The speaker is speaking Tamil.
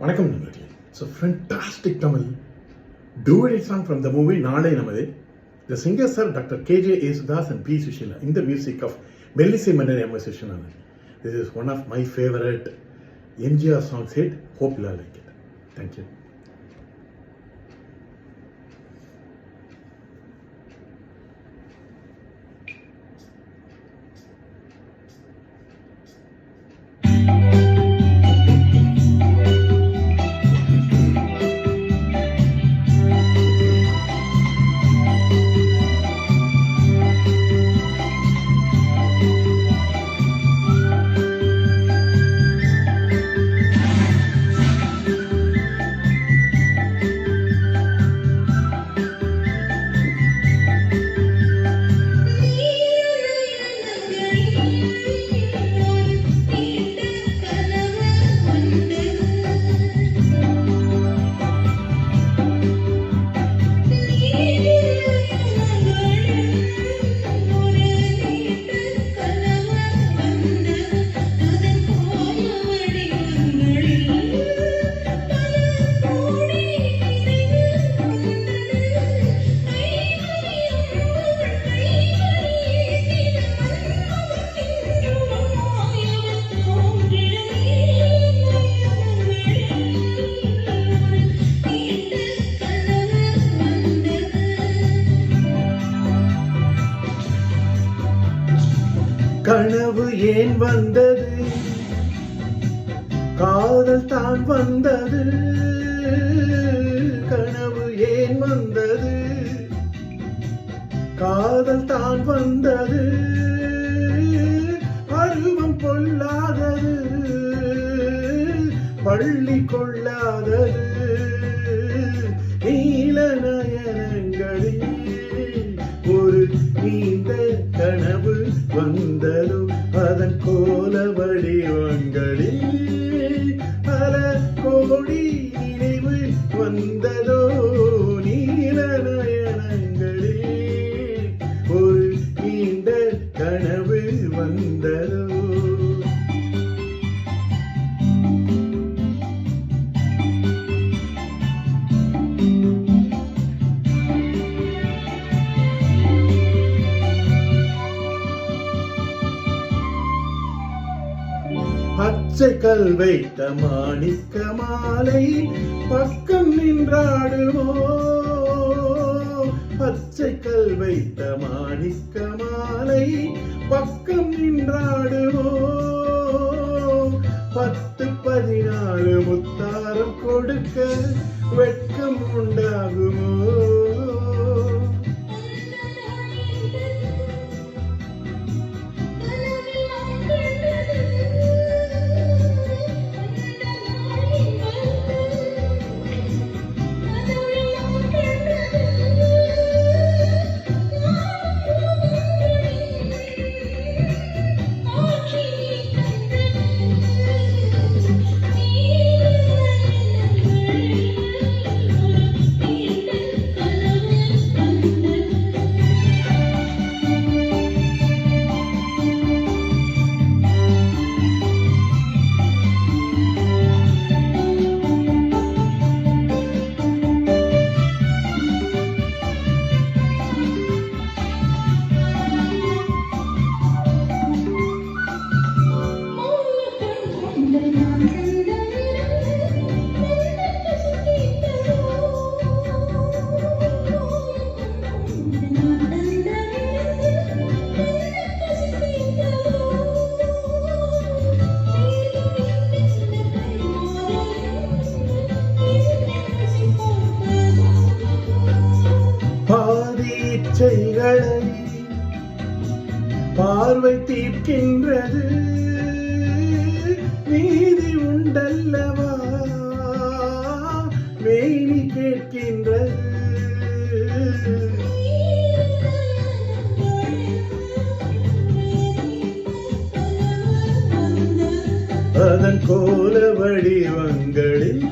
வணக்கம் நண்பர்களே. So fantastic Tamil duet song from the movie Naade Namadhe. The singers are doctor K J Yesudas and P Susheela. இந்த மியூசிக் ஆஃப் மெல்லிசை மன்னர் M S Viswanathan. This is one of my favorite MGR songs hit. Hope you all like it. Thank you. கனவு ஏன் வந்தது, காதல் தான் வந்தது. கனவு ஏன் வந்தது, காதல் தான் வந்தது. அருவம் கொள்ளாதது, பள்ளி கொள்ளாதது. நீல நயனங்களில் ஒரு நீண்ட கனவு வந்ததோ, அதன் கோல வடிவங்களில் பல கோடி நினைவு வந்ததோ. நீல நயனங்களில் ஒரு நீண்ட கனவு வந்ததோ. பச்சை கல் வைத்த மாணிக்க மாலை பக்கம் நின்றாடுவோ. பச்சை கல் வைத்த மாணிக்க மாலை பக்கம் நின்றாடுவோ. 10-14 முத்தாரம் கொடுக்க வெட்கம் உண்டாகுமோ. பாதீச்சைகளை பார்வை தீர்க்கின்றது, நீதி உண்டல்லவா மேனி கேட்கின்றது. அதன் கோல வடிவங்களில்